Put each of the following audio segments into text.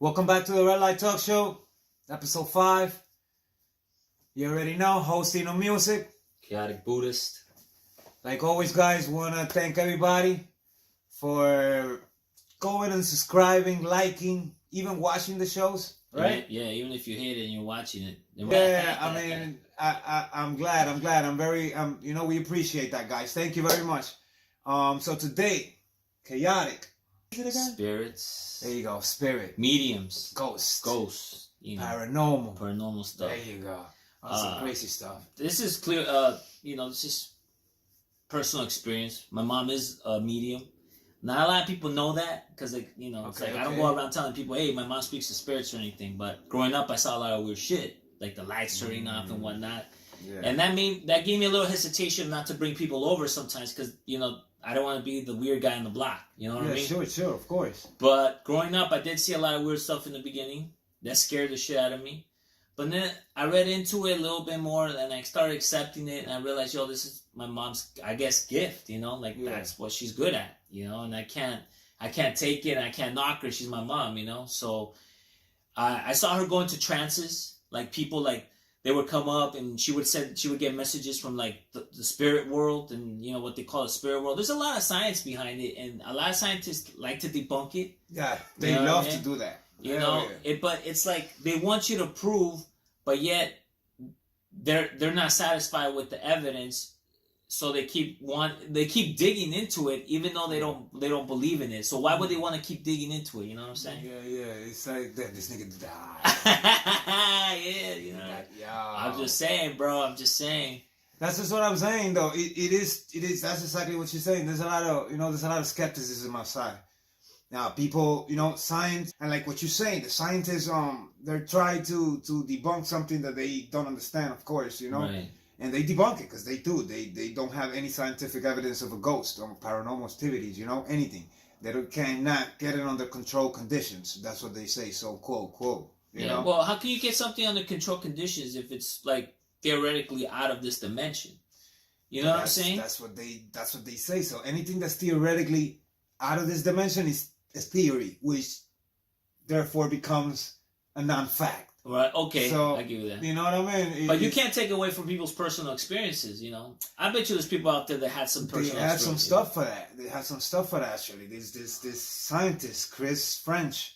Welcome back to the Red Light Talk Show, episode 5. You already know, host Innomuzik. Chaoticbuddhist. Like always, guys, want to thank everybody for going and subscribing, liking, even watching the shows, right? Yeah, even if you hate it and you're watching it. Yeah, I mean, I'm glad. I'm very, we appreciate that, guys. Thank you very much. So today, chaotic. Spirits. There you go, spirit. Mediums. Ghosts. Paranormal stuff. There you go. Some crazy stuff. This is clear, this is personal experience. My mom is a medium. Not a lot of people know that because, I don't go around telling people, hey, my mom speaks to spirits or anything. But growing up, I saw a lot of weird shit, like the lights turning off and whatnot. Yeah. And that gave me a little hesitation not to bring people over sometimes because, I don't want to be the weird guy on the block. You know what I mean? Sure, of course. But growing up, I did see a lot of weird stuff in the beginning. That scared the shit out of me. But then I read into it a little bit more, and I started accepting it, and I realized, this is my mom's, I guess, gift, That's what she's good at, and I can't take it, and I can't knock her. She's my mom, So I saw her go into trances, like people, they would come up and she would get messages from the spirit world and what they call the spirit world. There's a lot of science behind it, and a lot of scientists like to debunk it. Yeah, they love to do that. But it's like they want you to prove, but yet they're not satisfied with the evidence, so they keep digging into it, even though they don't believe in it. So why would they want to keep digging into it? You know what I'm saying? Yeah. It's like that. This nigga died. I'm just saying, bro. I'm just saying. That's just what I'm saying, though. It is. That's exactly what you're saying. There's a lot of skepticism outside. Now, people, science, and like what you're saying, the scientists, they're trying to debunk something that they don't understand, of course, Right. And they debunk it because they do. They don't have any scientific evidence of a ghost or paranormal activities, anything. They cannot get it under control conditions. That's what they say. So, quote. You know? Well, how can you get something under control conditions if it's theoretically out of this dimension? You know what I'm saying? That's what they say. So anything that's theoretically out of this dimension is theory, which therefore becomes a non-fact. Right. Okay. So, I give you that. You know what I mean? But you can't take away from people's personal experiences. I bet you there's people out there that had some personal. They had some stuff for that. Actually. There's this scientist, Chris French,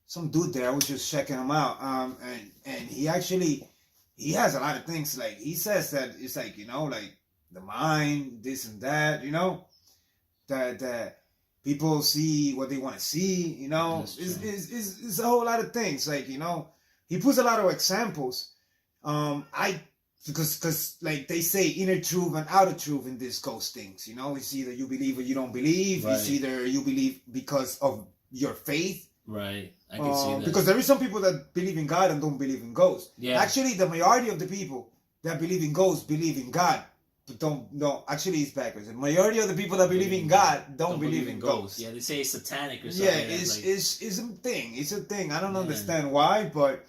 some dude there. I was just checking him out. And he has a lot of things. Like he says that it's the mind, this and that. That people see what they want to see. It's a whole lot of things. He puts a lot of examples. Because they say inner truth and outer truth in these ghost things. It's either you believe or you don't believe. Right. It's either you believe because of your faith. Right. I can see that. Because there is some people that believe in God and don't believe in ghosts. Yeah. Actually, the majority of the people that believe in ghosts believe in God. Actually it's backwards. The majority of the people that believe in God don't believe in ghosts. Yeah, they say it's satanic or something. Yeah, it's a thing. It's a thing. I don't understand why, but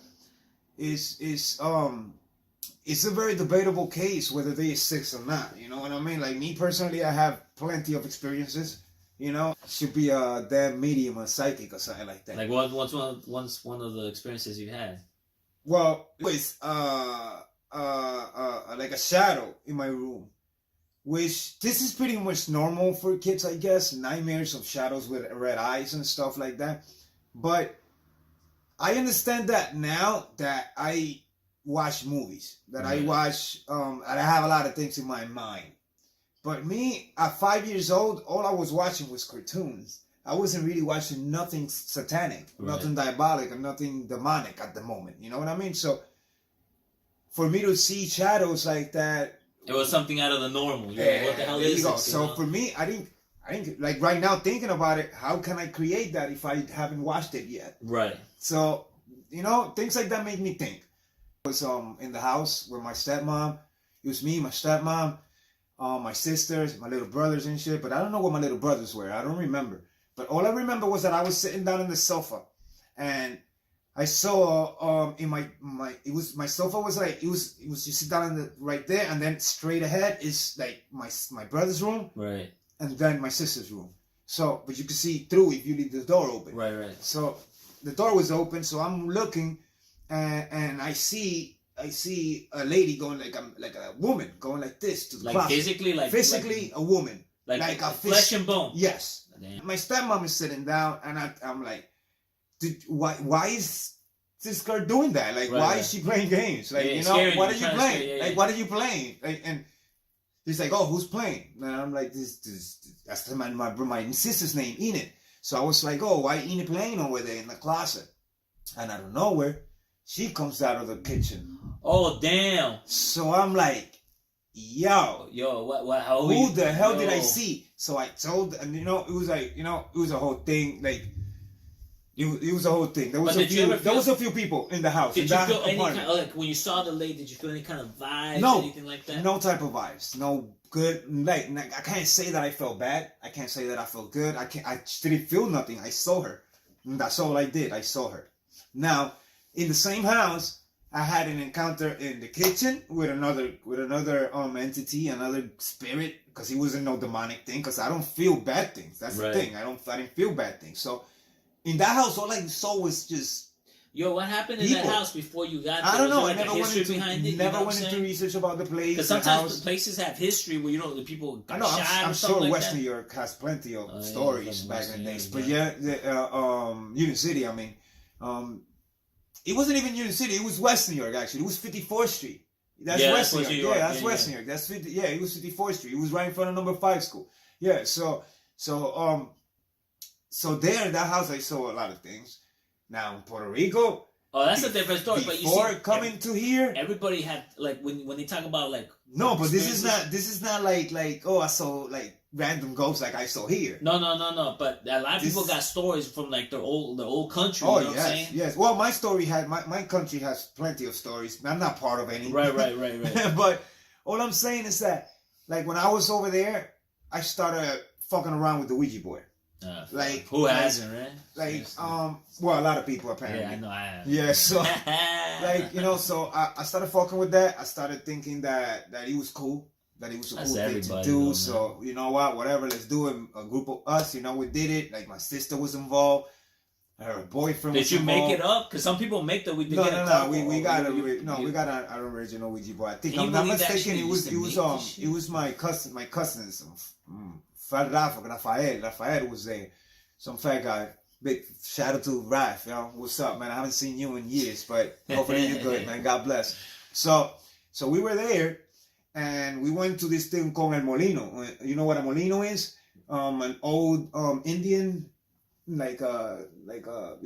it's a very debatable case whether they exist or not. You know what I mean? Like me personally, I have plenty of experiences. Should be a damn medium or psychic or something like that. Like what's one of the experiences you've had? Well, it's like a shadow in my room, which this is pretty much normal for kids, I guess. Nightmares of shadows with red eyes and stuff like that. But I understand that now that I watch movies, that I watch, and I have a lot of things in my mind. But me, at 5 years old, all I was watching was cartoons. I wasn't really watching nothing satanic, nothing diabolic, or nothing demonic at the moment. You know what I mean? So for me to see shadows like that, it was something out of the normal. What the hell is this? So for me, I didn't like right now thinking about it. How can I create that if I haven't watched it yet? Right. So things like that make me think. I was in the house with my stepmom. It was me, my stepmom, my sisters, my little brothers and shit. But I don't know what my little brothers were. I don't remember. But all I remember was that I was sitting down on the sofa, and I saw in my sofa was you sit down right there, and then straight ahead is like my brother's room, right, and then my sister's room. So, but you can see through if you leave the door open. Right. So the door was open, so I'm looking, and I see a lady going like a woman going like this to the Like closet. physically, a woman, like a flesh and bone. Yes. Damn. My stepmom is sitting down, and I'm like, why is this girl doing that? Like, why is she playing games? Like, what are you playing? Like, what are you playing? Like, and he's like, oh, who's playing? And I'm like, that's my sister's name, Enid. So I was like, oh, why Enid playing over there in the closet? And out of nowhere, she comes out of the kitchen. Oh, damn. So I'm like, yo, what? Who the hell did I see? So I told, and it was like, it was a whole thing. Like, it was a whole thing. There was a few people in the house. Did you feel any kind of, like, when you saw the lady? Did you feel any kind of vibes? No, anything like that? No type of vibes. No good. Like, I can't say that I felt bad. I can't say that I felt good. I didn't feel nothing. I saw her. And that's all I did. I saw her. Now, in the same house, I had an encounter in the kitchen with another entity, another spirit, because it wasn't no demonic thing. Because I don't feel bad things. That's the thing. I didn't feel bad things. So in that house, all I saw was just what happened in that house before you got there? I don't know. Like I never went into research about the place. Because sometimes the places have history where the people got shot. I'm sure West New York has plenty of stories back in the days. But Union City. I mean, it wasn't even Union City. It was West New York, actually. It was 54th Street. That's West New York. Yeah, that's West New York. That's it was 54th Street. It was right in front of number 5 school. Yeah, so there in that house, I saw a lot of things. Now in Puerto Rico. Oh, that's a different story. But you see, coming to here, everybody had, like, when they talk about, like, no, but this is not like I saw like random ghosts like I saw here. No. But a lot of people got stories from like their old country. Oh, you know what I'm saying? Yes. Well, my story my country has plenty of stories. I'm not part of any. Right. But all I'm saying is that, like, when I was over there, I started fucking around with the Ouija board. Like, who hasn't, right? Like, well, a lot of people apparently. Yeah, I know I have. Yeah, so like, so I started fucking with that. I started thinking that it was cool, that it was a cool thing to do. Though, so you know what, whatever, let's do it. A group of us, we did it. Like, my sister was involved. Her boyfriend. Did you make it up? Because some people make the Ouija. No. We got an original Ouija board. I think I'm not mistaken. It was my cousins. Rafael was there. Some fat guy. Big shout out to Raf, what's up, man? I haven't seen you in years, but hopefully you're good, man. God bless. So we were there, and we went to this thing called El Molino. You know what a molino is? An old Indian, it's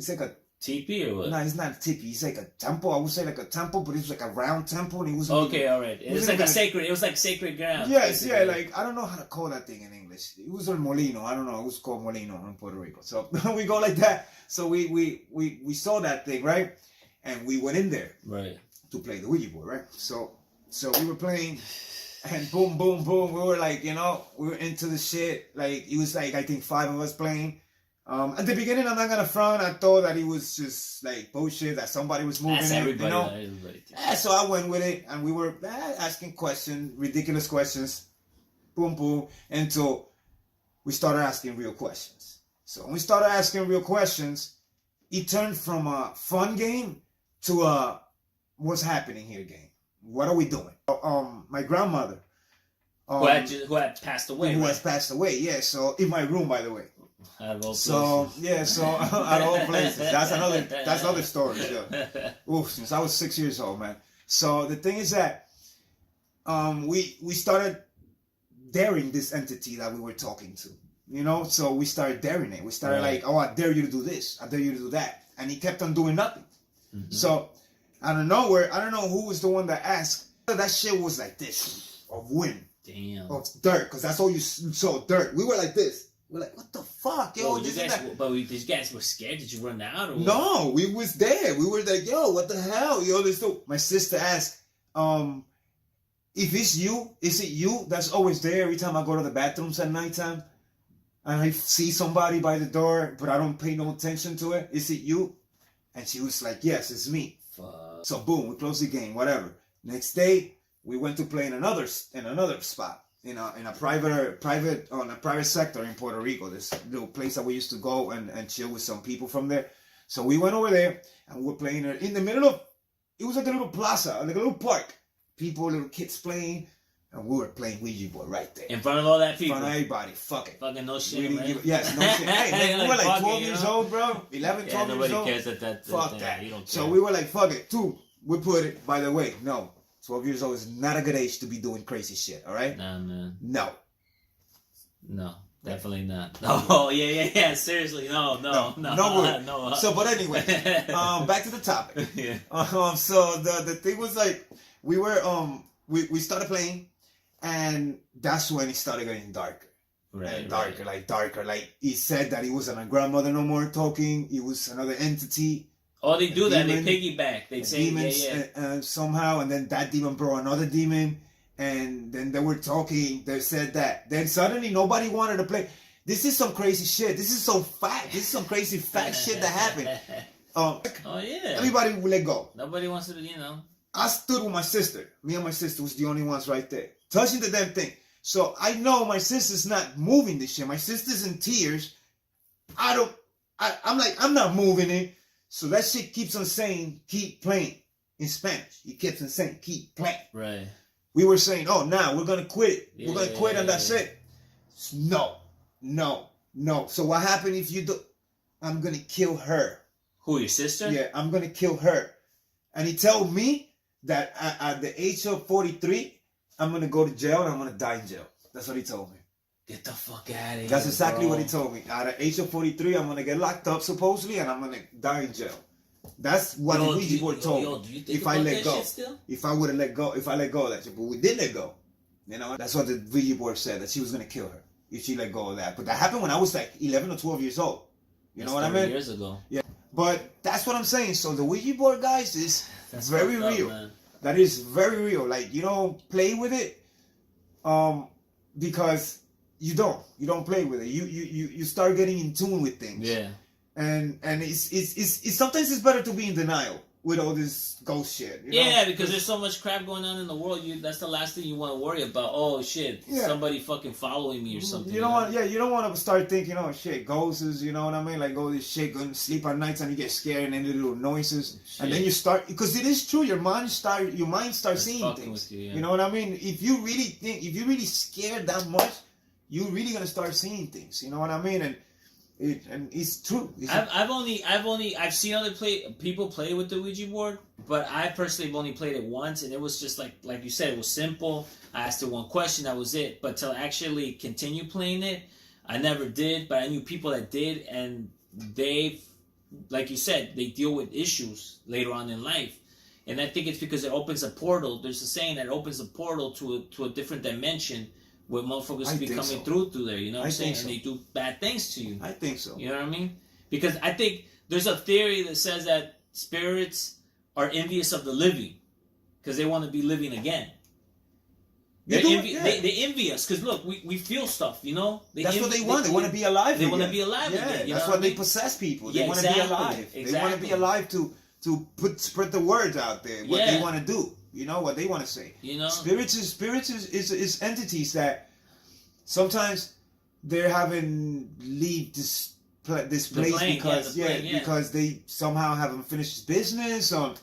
like a teepee or what? No, it's not a teepee. It's like a temple. I would say like a temple, but it was like a round temple. And it was okay, all right. It was like sacred. It was like sacred ground. Yes, basically. Yeah. Like, I don't know how to call that thing in English. It was El Molino. I don't know. It was called Molino in Puerto Rico. So we go like that. So we saw that thing, right? And we went in there, right, to play the Ouija board, right? So we were playing, and boom, boom, boom. We were like, we were into the shit. Like, it was like, I think 5 of us playing. At the beginning, I'm not gonna front. I thought that it was just like bullshit, that somebody was moving. That's everybody. So I went with it, and we were asking questions, ridiculous questions, boom, boom, until we started asking real questions. So when we started asking real questions, it turned from a fun game to a what's happening here game. What are we doing? My grandmother, who had passed away. Who has passed away? Yeah. So in my room, by the way. Out of all places. So out of all places, that's another story. Yeah. Oof, since I was 6 years old, man. So the thing is that we started daring this entity that we were talking to, so we started daring it. We started like, oh, I dare you to do this, I dare you to do that, and he kept on doing nothing. Mm-hmm. So out of nowhere, I don't know who was the one that asked. That shit was like this, of wind, of dirt, because that's all you saw, dirt. We were like this. We're like, what the fuck, yo? These guys were scared. Did you run out? Or no, we was there. We were like, yo, what the hell, yo? My sister asked, if it's you, is it you that's always there every time I go to the bathrooms at nighttime, and I see somebody by the door, but I don't pay no attention to it? Is it you? And she was like, yes, it's me. Fuck. So boom, we closed the game. Whatever. Next day, we went to play in another spot. In a private sector in Puerto Rico, this little place that we used to go and chill with some people from there. So we went over there and we were playing in the middle of, it was like a little plaza, like a little park. People, little kids playing, and we were playing Ouija board right there. In front of all that In people. front of everybody. Fuck it. Fucking no shit, We didn't man. give, yes, no shit. Hey, man, we were like 12 years old, bro. 11, 12 years nobody old. cares that. Fuck that. You don't care. So we were like, fuck it. Two, we put it, by the way, no. 12 years old is not a good age to be doing crazy shit, all right? Nah, man. No. No, definitely not. Oh, yeah. Seriously, no. No. So, but anyway, back to the topic. Yeah. So the thing was like, we were, we started playing, and that's when it started getting darker. Right, darker, right. like darker. Like, he said that it wasn't my grandmother no more talking. It was another entity. Oh, they do that. Demon, They piggyback. They say, demons, somehow, and then that demon brought another demon, and then they were talking. They said that. Then suddenly nobody wanted to play. This is some crazy shit. This is so fat. This is some crazy fat shit that happened. Oh, yeah. Everybody would let go. Nobody wants to, I stood with my sister. Me and my sister was the only ones right there, touching the damn thing. So I know my sister's not moving this shit. My sister's in tears. I'm like, I'm not moving it. So that shit keeps on saying, keep playing in Spanish. He keeps on saying, keep playing. Right. We were saying, oh, now we're going to quit. Yeah, we're going to quit and that's it. No. So what happened if you do? I'm going to kill her. Who, your sister? Yeah, I'm going to kill her. And he told me that at the age of 43, I'm going to go to jail and I'm going to die in jail. That's what he told me. Get the fuck out of here. That's exactly bro. what he told me. At the age of 43, I'm going to get locked up supposedly and I'm going to die in jail. That's what the Ouija board told me. Do you think If I about let that go. shit still? If I would have let go, if I let go of that shit. But we did let go. You know, that's what the Ouija board said, that she was going to kill her if she let go of that. But that happened when I was like 11 or 12 years old. You know what I mean? Years ago. Yeah. But that's what I'm saying. So the Ouija board, guys, is very real. Man. That is very real. Like, you don't play with it, because you don't play with it. You start getting in tune with things. Yeah. And it's sometimes it's better to be in denial with all this ghost shit. You know? Because there's so much crap going on in the world. That's the last thing you want to worry about. Oh shit, somebody fucking following me or something. You don't want, you don't want to start thinking, oh shit, ghosts, you know what I mean? Like all this shit, going to sleep at nights and you get scared and any little noises, and then you start, because it is true, your mind starts seeing things. You know what I mean? If you really scared that much, you're really gonna start seeing things. You know what I mean? And it's true. I've seen other people play with the Ouija board, but I personally have only played it once, and it was just like you said, it was simple. I asked it one question, that was it. But to actually continue playing it, I never did. But I knew people that did, and they, like you said, they deal with issues later on in life. And I think it's because it opens a portal. There's a saying that it opens a portal to a different dimension, where motherfuckers be coming through there, you know what I'm saying? And they do bad things to you. I think so. You know what I mean? Because I think there's a theory that says that spirits are envious of the living, because they want to be living again. They envy us, because look, we feel stuff, you know? That's what they want. They want to be alive again. They want to be alive again. That's why they possess people. They want to be alive. They want to be alive to spread the words out there, what they want to do. You know what they want to say. You know, spirits is entities that sometimes they're having leave this place because they somehow haven't finished business, or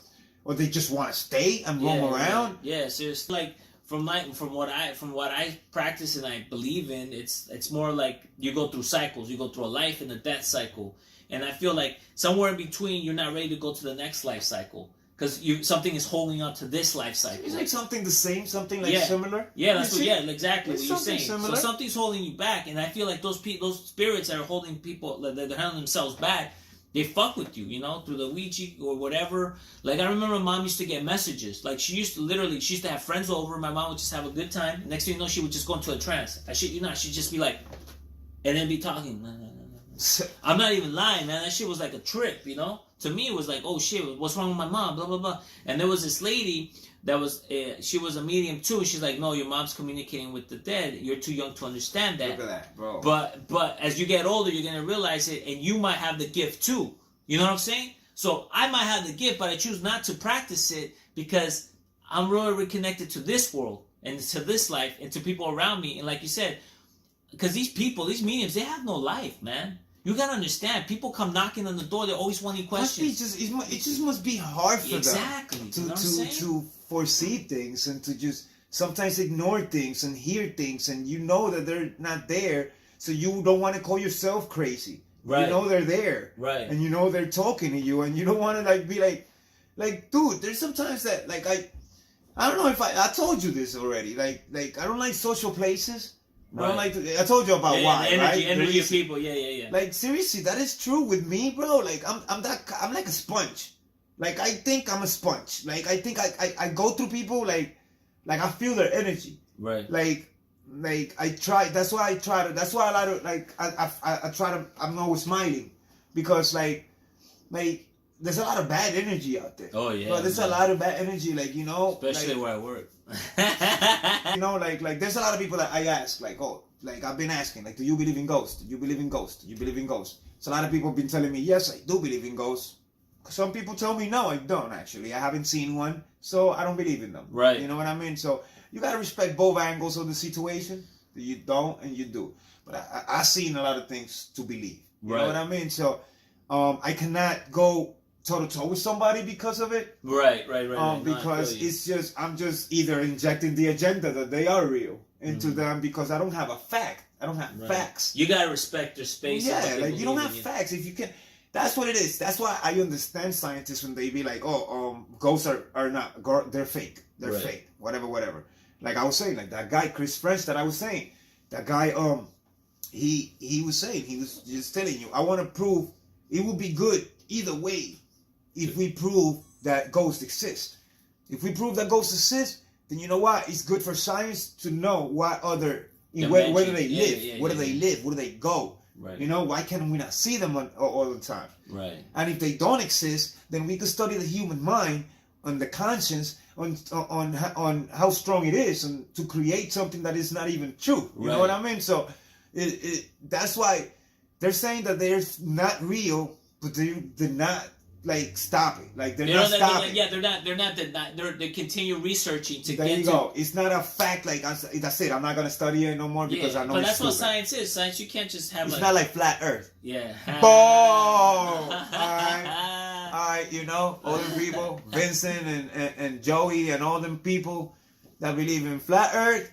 they just want to stay and roam around. Yeah, seriously. Like from what I practice and I believe in, it's more like you go through cycles. You go through a life and a death cycle, and I feel like somewhere in between, you're not ready to go to the next life cycle. Because something is holding on to this life cycle. It's like something the same, something like similar. Yeah, that's exactly what you're saying. Similar. So something's holding you back, and I feel like those spirits that are holding people, that they're holding themselves back, they fuck with you, you know, through the Ouija or whatever. Like I remember Mom used to get messages. Like she used to have friends over. My mom would just have a good time. Next thing you know, she would just go into a trance. She'd just be like, and then be talking. I'm not even lying, man. That shit was like a trip, you know? To me, it was like, oh shit, what's wrong with my mom? Blah, blah, blah. And there was this lady that was, she was a medium too. She's like, no, your mom's communicating with the dead. You're too young to understand that. Look at that, bro. But as you get older, you're going to realize it, and you might have the gift too. You know what I'm saying? So I might have the gift, but I choose not to practice it because I'm really reconnected to this world and to this life and to people around me. And like you said, because these mediums, they have no life, man. You gotta understand, people come knocking on the door. They're always wanting questions. It just must be hard for Exactly. them You know what I'm saying? to foresee things and to just sometimes ignore things and hear things, and you know that they're not there, so you don't want to call yourself crazy. Right. You know they're there. Right. And you know they're talking to you, and you don't want to like be like, dude, there's sometimes that like I don't know if I told you this already. Like I don't like social places. Right. I don't like I told you about why, right? Energy of people, yeah. Like seriously, that is true with me, bro. Like I'm like a sponge. Like I think I'm a sponge. Like I think I go through people like I feel their energy. Right. Like I try. That's why I try to. That's why a lot of like I try to. I'm always smiling because like there's a lot of bad energy out there. Oh yeah. But there's a lot of bad energy, like you know, especially like, where I work. you know, like there's a lot of people that I ask, like, oh, like I've been asking, like, do you believe in ghosts? Do you believe in ghosts? Do you believe in ghosts? So a lot of people have been telling me, yes, I do believe in ghosts. Some people tell me, no, I don't actually. I haven't seen one, so I don't believe in them. Right. You know what I mean? So you gotta respect both angles of the situation. You don't and you do. But I've seen a lot of things to believe. You know what I mean? So I cannot go toe-to-toe with somebody because of it. Right. Because it's just, I'm just either injecting the agenda that they are real into them because I don't have a fact. I don't have facts. You gotta respect their space. Yeah, like you don't have facts. If you can, that's what it is. That's why I understand scientists when they be like, oh, ghosts are not, they're fake. They're fake. Whatever. Like I was saying, like that guy, Chris French that I was saying, that guy, he was saying, he was just telling you, I want to prove it would be good either way. If we prove that ghosts exist. If we prove that ghosts exist, then you know what? It's good for science to know what other, where do they live? Where do they live? Where do they go? Right. You know, why can't we not see them all the time? Right. And if they don't exist, then we could study the human mind and the conscience on how strong it is and to create something that is not even true. You know what I mean? So that's why they're saying that they're not real, but they're not. Like stop it! Like they're not stopping. They continue researching to there get. There you go. It's not a fact. Like that's it. I'm not gonna study it no more because I know. But it's that's stupid. what science is. Science, you can't just have. It's not like flat Earth. Yeah. Boom! All right. You know, all the people, Vincent and Joey and all them people that believe in flat Earth.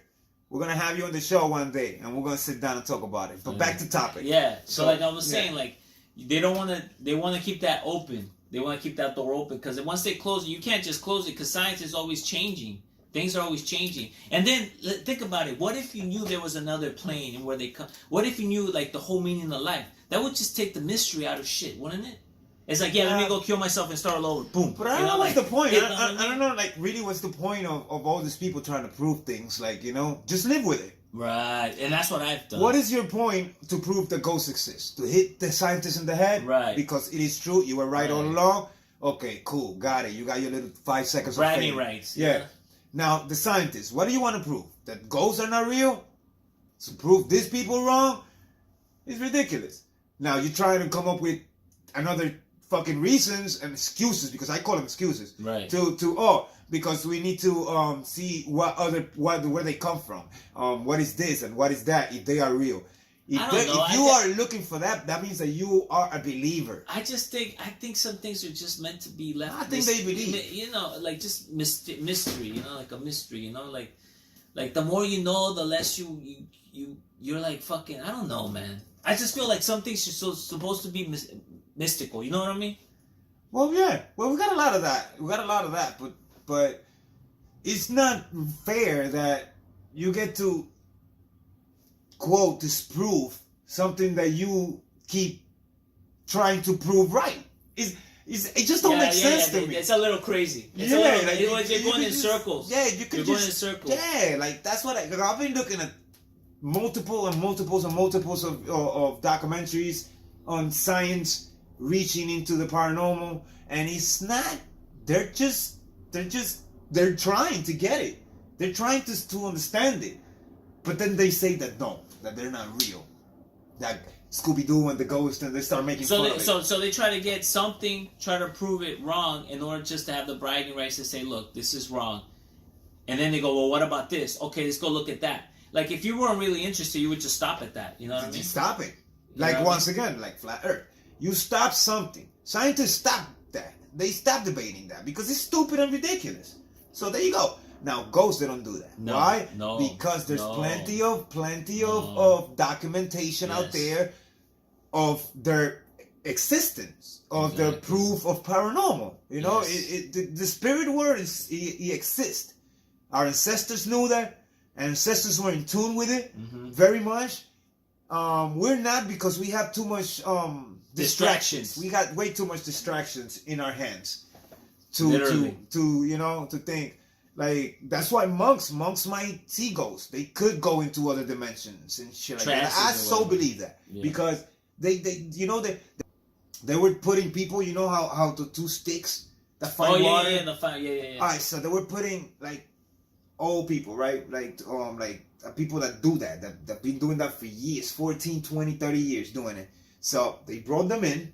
We're gonna have you on the show one day, and we're gonna sit down and talk about it. But back to topic. Yeah. So like I was saying, like they don't want to. They want to keep that open. They want to keep that door open because once they close it, you can't just close it because science is always changing. Things are always changing. And then think about it. What if you knew there was another plane and where they come? What if you knew like the whole meaning of life? That would just take the mystery out of shit, wouldn't it? It's like, let me go kill myself and start all over. Boom. But I don't know what's the point. I don't know, like, really what's the point of all these people trying to prove things? Like, you know, just live with it. Right. And that's what I've done. What is your point to prove that ghosts exist? To hit the scientists in the head? Right. Because it is true. You were right all along. Okay, cool. Got it. You got your little 5 seconds of fame. Rights. Yeah. Now, the scientists, what do you want to prove? That ghosts are not real? To prove these people wrong? It's ridiculous. Now, you're trying to come up with another fucking reasons and excuses, because I call them excuses. Right. Because we need to see where they come from. What is this and what is that, if they are real. If you are looking for that, that means that you are a believer. I think some things are just meant to be left. I think they believe. You know, like just mystery. You know, like a mystery. You know, like the more you know, the less you're like fucking. I don't know, man. I just feel like some things are supposed to be mystical. You know what I mean? Well, yeah. Well, we got a lot of that. But it's not fair that you get to quote disprove something that you keep trying to prove right. It just don't make sense to me. It's a little crazy. You're going in circles. Yeah, you're going in circles. Yeah, like that's what I've been looking at multiples of documentaries on science reaching into the paranormal, and it's not. They're trying to get it. They're trying to understand it, but then they say that they're not real. That Scooby-Doo and the ghost, and they start making fun of it. So they try to get something, try to prove it wrong in order just to have the bragging rights to say, look, this is wrong. And then they go, well, what about this? Okay, let's go look at that. Like, if you weren't really interested, you would just stop at that. You know what I mean? Stop it. Like, know? once again, like flat Earth. You stop something. Scientists stop that. They stop debating that because it's stupid and ridiculous. So there you go. Now, ghosts, they don't do that. No, Why? no, Because there's no, plenty of no. documentation out Yes. there of their existence, of the Exactly. proof of paranormal. You know, Yes. the spirit world he exists. Our ancestors knew that. Ancestors were in tune with it very much. We're not, because we have too much distractions. We got way too much distractions in our hands Literally. to think. Like, that's why monks might see ghosts. They could go into other dimensions and shit like that. I Trances or so whatever. believe that. Yeah. Because they were putting people, you know how the two sticks that find water. The fire. Yeah. All right, so they were putting like old people, right? Like people that do that been doing that for years, 14, 20, 30 years doing it. So they brought them in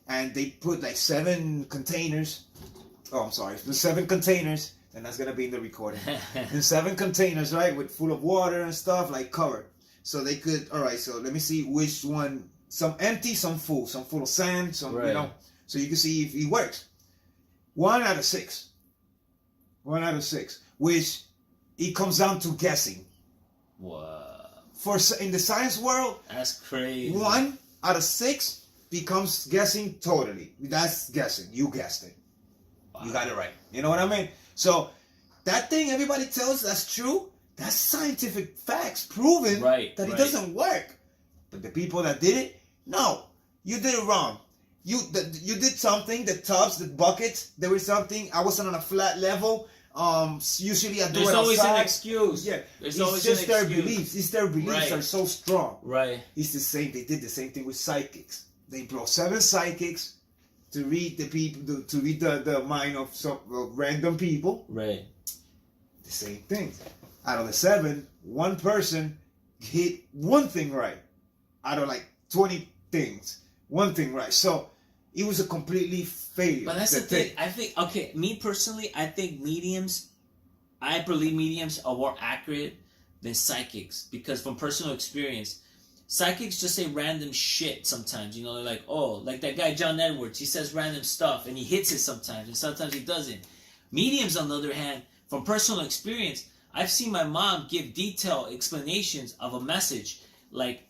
and they put like 7 containers. Oh, I'm sorry. The 7 containers, and that's going to be in the recording. And 7 containers, right? With full of water and stuff, like covered. So they could, all right, so let me see which one, some empty, some full of sand, some, Right. you know, so you can see if it works. 1 out of 6. 1 out of 6, which it comes down to guessing. Wow. In the science world, That's crazy. 1 out of 6 becomes guessing totally. That's guessing. You guessed it. Wow. You got it right. You know what I mean? So that thing everybody tells that's true. That's scientific facts proven that it doesn't work. But the people that did it, no, you did it wrong. You did something. The tubs, the buckets, there was something. I wasn't on a flat level. Usually I do There's it always outside. an excuse. Yeah, There's it's always just an their excuse. beliefs. It's their beliefs are so strong. Right. It's the same. They did the same thing with psychics. They brought 7 psychics to read the people, to read the mind of some random people. Right. The same thing. Out of the 7, 1 person hit 1 thing right. Out of like 20 things, 1 thing right. So it was a completely failure. But that's the thing. I think, okay, me personally, I think I believe mediums are more accurate than psychics, because from personal experience, psychics just say random shit sometimes. You know, they're like, oh, like that guy John Edwards, he says random stuff and he hits it sometimes, and sometimes he doesn't. Mediums, on the other hand, from personal experience, I've seen my mom give detailed explanations of a message, like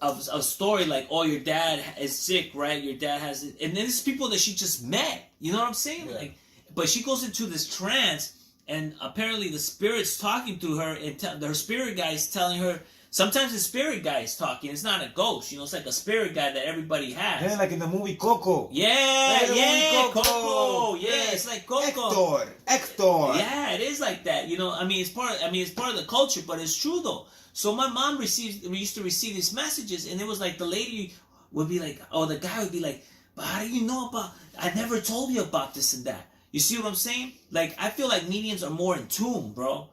of a story, like, oh, your dad is sick, right? Your dad has it. And then it's people that she just met. You know what I'm saying? Yeah. Like, but she goes into this trance, and apparently the spirit's talking to her, and her spirit guy is telling her. Sometimes the spirit guy is talking. It's not a ghost, you know. It's like a spirit guy that everybody has. Yeah, like in the movie Coco. Yeah, Like the movie Coco. Yeah, it's like Coco. Hector. Yeah, it is like that. You know, I mean, it's part of the culture, but it's true though. So my mom used to receive these messages, and it was like the lady would be like, or the guy would be like, but how do you know about? I never told you about this and that. You see what I'm saying? Like, I feel like mediums are more in tune, bro.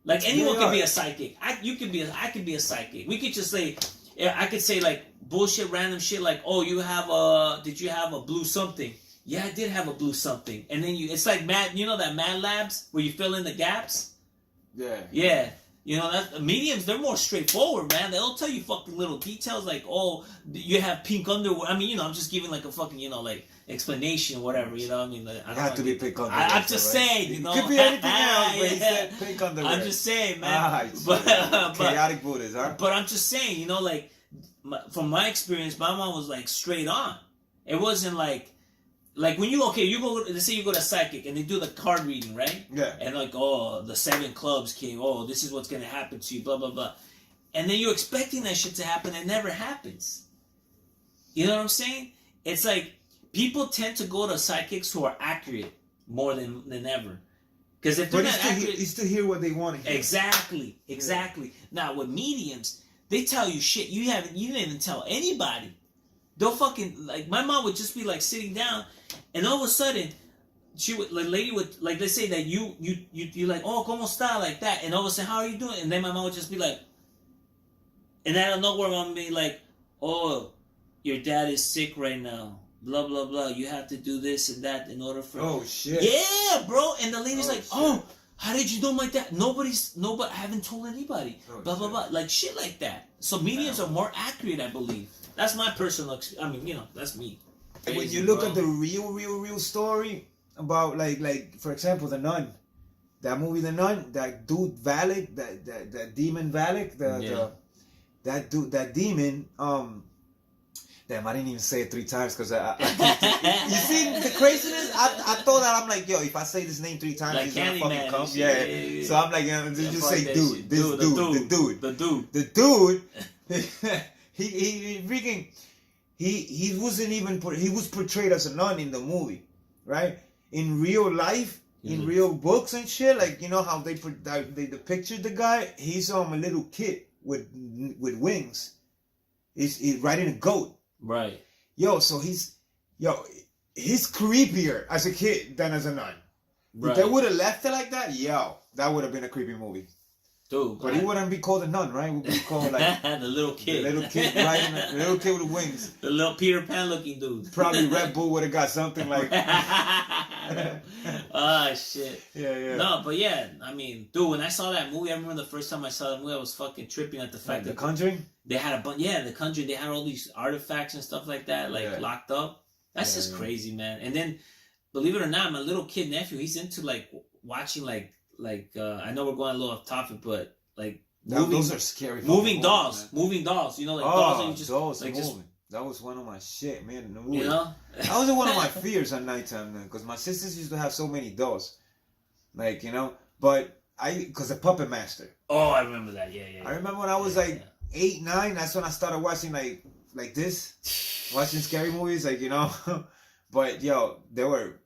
Like, anyone can be a psychic. I could be a psychic. We could just say, I could say like bullshit, random shit, like, oh, did you have a blue something? Yeah, I did have a blue something. And then it's like you know that Mad Labs where you fill in the gaps? Yeah. Yeah. You know, that mediums, they're more straightforward, man. They'll tell you fucking little details like, oh, you have pink underwear. I mean, you know, I'm just giving like a fucking, you know, like explanation or whatever, you know what I mean? Like, I It had to be pink underwear. I'm just saying, you know. It could be anything else, but he said pink underwear. I'm just saying, man. Chaoticbuddhist, huh? But I'm just saying, you know, like, from my experience, my mom was like straight on. It wasn't like when you go, let's say you go to psychic and they do the card reading, right? Yeah. And like, oh, the 7 clubs came. Oh, this is what's gonna happen to you. Blah blah blah. And then you're expecting that shit to happen, and it never happens. You know what I'm saying? It's like people tend to go to psychics who are accurate more than ever. Because if they're not accurate, it's to hear what they want to hear. Exactly. Now with mediums, they tell you shit you didn't even tell anybody. They'll fucking, like, my mom would just be like sitting down, and all of a sudden, lady would, like, let's say that you like, oh, ¿cómo está? Like that, and all of a sudden, how are you doing? And then my mom would just be like, and out of nowhere, mom would be like, oh, your dad is sick right now. Blah, blah, blah. You have to do this and that in order for... Oh, shit. Yeah, bro. And the lady's like, shit. oh, how did you know my dad? Nobody, I haven't told anybody. Oh, blah, blah, shit. blah. Like, shit like that. So mediums are more accurate, I believe. That's my personal. I mean, that's me. When Crazy, you look bro. at the real story about like for example, The Nun, that movie, The Nun, that dude Valak, that demon Valak, that dude, that demon, damn, I didn't even say it 3 times because you see the craziness. I thought that I'm like, yo, if I say this name 3 times, Like he's gonna fucking Candyman come. and shit. Yeah. Yeah. So I'm like, just fuck say that dude, shit. this dude, The dude. he freaking he wasn't even he was portrayed as a nun in the movie, right? In real life, in real books and shit, like you know how they depicted the guy. He's a little kid with wings. He's riding a goat. Right. Yo, so he's creepier as a kid than as a nun. Right. If they would have left it like that, that would have been a creepy movie. Dude, but he wouldn't be called a nun, right? It would be called like the little kid. The little kid riding the little kid with wings. The little Peter Pan looking dude. Probably Red Bull would have got something like ah, shit. Yeah. No, but yeah, I mean, dude, when I saw that movie, I remember the first time I saw that movie, I was fucking tripping at the fact that The Conjuring? They had a bunch, The Conjuring, they had all these artifacts and stuff like that, locked up. That's just crazy, man. And then, believe it or not, my little kid nephew, he's into like watching like I know we're going a little off topic, but like those are scary. Moving dolls, man. Moving dolls. You know, like dolls that you just dolls like moving. That was one of my shit, man. In the movie. You know, that was one of my fears at nighttime, man. Because my sisters used to have so many dolls, like But because the Puppet Master. Oh, I remember that. Yeah. I remember when I was 8, 9. That's when I started watching like this, watching scary movies, But yo, there were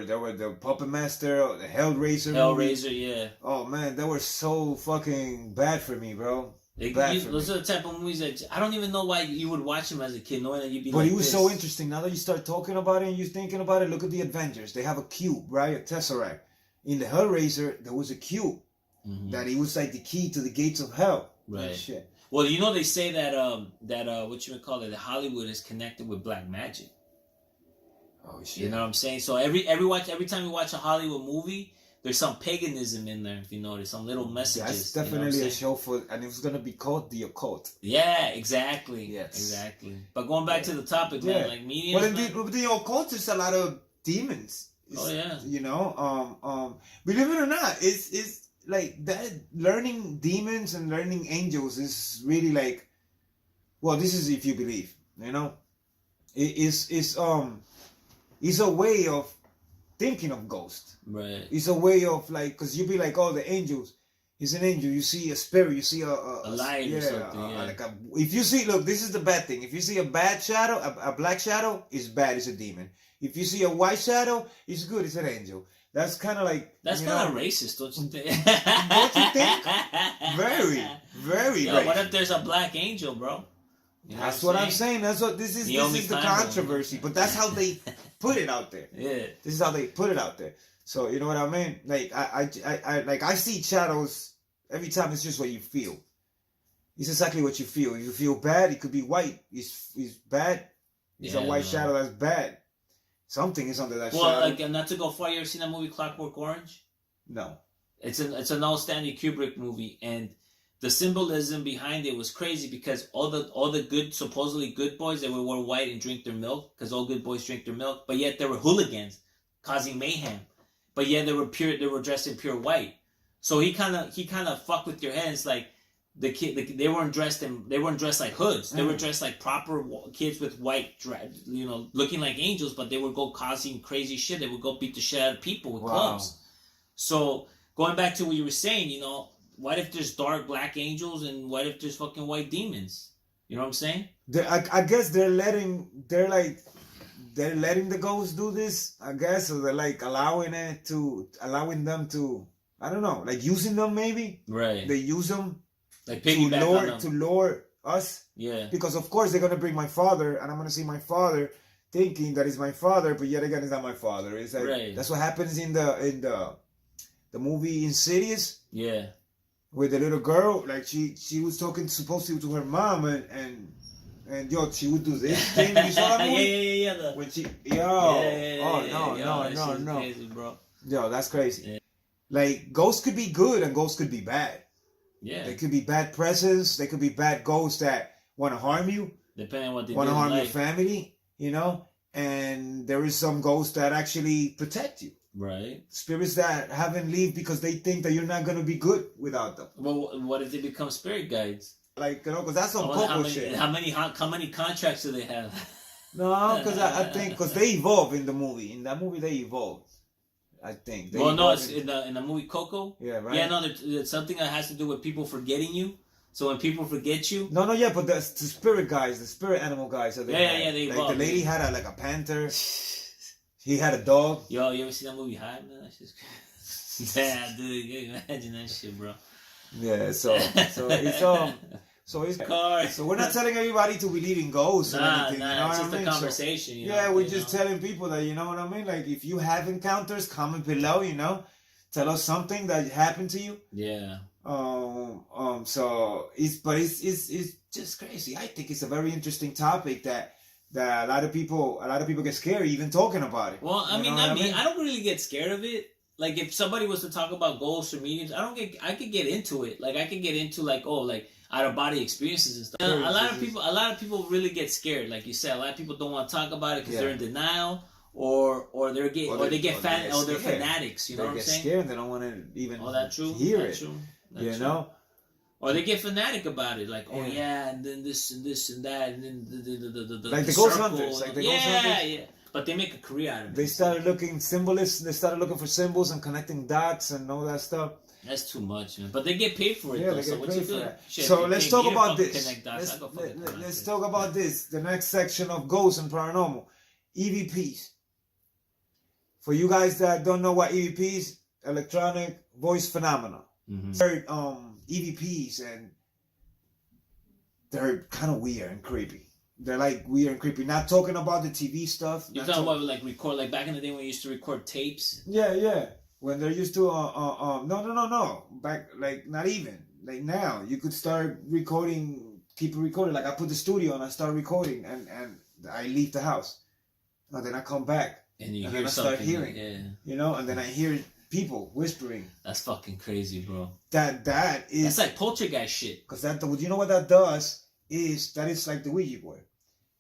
the Puppet Master, the Hellraiser. Hellraiser, yeah. Oh man, they were so fucking bad for me, bro. Those are the type of movies that I don't even know why you would watch them as a kid, knowing that you'd be. But like it was this. so interesting. Now that you start talking about it and you're thinking about it, look at the Avengers. They have a cube, right? A tesseract. In the Hellraiser, there was a cube that it was like the key to the gates of hell. Right. Shit. Well, they say that what you would call it, that Hollywood is connected with black magic. Oh shit. You know what I'm saying? So every time you watch a Hollywood movie, there's some paganism in there. If you notice, some little messages. That's definitely a show and it was gonna be called The Occult. Yeah, exactly. Yes. Exactly. But going back to the topic, man, like mediums. Well, in the occult, there's a lot of demons. Oh yeah. Believe it or not, it's like that. Learning demons and learning angels is really like, well, this is if you believe, it's a way of thinking of ghosts. Right. It's a way of like, because you be like, oh, the angels. He's an angel. You see a spirit. You see a light or something. If you see, look, this is the bad thing. If you see a bad shadow, a black shadow, it's bad. It's a demon. If you see a white shadow, it's good. It's an angel. That's kind of like. That's kind of racist, don't you think? Don't you think? Very, very. Yo, what if there's a black angel, bro? That's what I'm saying. That's what this is. This is the controversy, but that's how they put it out there. Yeah. This is how they put it out there. So you know what I mean? Like I see shadows every time. It's just what you feel. It's exactly what you feel. If you feel bad, it could be white. It's bad. It's a white shadow that's bad. Something is under that shadow. Well, like not to go far, you ever seen that movie Clockwork Orange? No. It's an old Stanley Kubrick movie, and the symbolism behind it was crazy because all the good, supposedly good boys, they would wear white and drink their milk because all good boys drink their milk, but yet they were hooligans causing mayhem. But yet they were dressed in pure white. So he kind of fucked with your head. It's like they weren't dressed like hoods. They were dressed like proper kids with white, looking like angels, but they would go causing crazy shit. They would go beat the shit out of people with clubs. So going back to what you were saying, what if there's dark black angels and what if there's fucking white demons? You know what I'm saying? I guess they're letting the ghosts do this, I guess, or they're like allowing them to, I don't know, like using them maybe. Right. They use them like to lure us. Yeah. Because of course they're gonna bring my father, and I'm gonna see my father thinking that he's my father, but yet again it's not my father. It's like that's what happens in the movie Insidious. Yeah. With the little girl, like she was talking supposedly to her mom, and she would do this thing. You saw that movie? Yeah. When she, no, crazy, bro. Yo, that's crazy. Yeah. Like ghosts could be good and ghosts could be bad. Yeah. They could be bad presence. They could be bad ghosts that want to harm you. Depending on what they want to do in harm your life. family, you know. And there is some ghosts that actually protect you. Right. Spirits that haven't leave because they think that you're not gonna be good without them. Well, what if they become spirit guides? Like, you know, because that's some How Coco many, shit. how many contracts do they have? No, because I think because they evolve in the movie. In that movie, they evolve. I think. They Well, no, evolve it's in the movie Coco. Yeah, right. Yeah, no, there's something that has to do with people forgetting you. So when people forget you, No, yeah, but the spirit guys, the spirit animal guys. That they had. yeah, they like evolve. the lady had a panther. He had a dog. Yo, you ever see that movie High? Man, that shit's crazy. Yeah, dude, you imagine that shit, bro. Yeah, so it's Car. so we're not telling everybody to believe in ghosts or anything. You know it's what just I mean? a conversation. So, you know, yeah, we're you just know? telling people that, you know what I mean. Like, if you have encounters, comment below. You know, tell us something that happened to you. Yeah. So it's just crazy. I think it's a very interesting topic that a lot of people get scared even talking about it. Well, I You mean, know what not me. I don't really get scared of it. Like, if somebody was to talk about ghosts or mediums, I could get into it. Like, I could get into like out of body experiences and stuff. A lot of people really get scared. Like you said, a lot of people don't want to talk about it because they're in denial. Or they're fanatics. You know what I'm saying? They get scared and they don't want to even hear it. That's know. Or they get fanatic about it, like, and then this and this and that, and then the like the ghost hunters, ghost hunters. Yeah. But they make a career out of it. They started looking symbolists. They started looking for symbols and connecting dots and all that stuff. That's too much, man. But they get paid for it. Yeah, though, they so get what you paid for do? that. Shit, So let's talk about this. Let's talk about this. The next section of ghosts and paranormal, EVPs. For you guys that don't know what EVPs, electronic voice phenomena. They're EVPs, and they're kind of weird and creepy. They're like weird and creepy. Not talking about the TV stuff. You're talking about like record, like back in the day when we used to record tapes. Yeah. When they're used to no. Back, like, not even like now. You could start recording, keep it recording. Like, I put the studio and I start recording, and I leave the house, and then I come back and you and hear then I something. start hearing, you know, and then I hear people whispering. That's fucking crazy, bro. That is. That's like poltergeist shit. Because you know what that does is that it's like the Ouija board.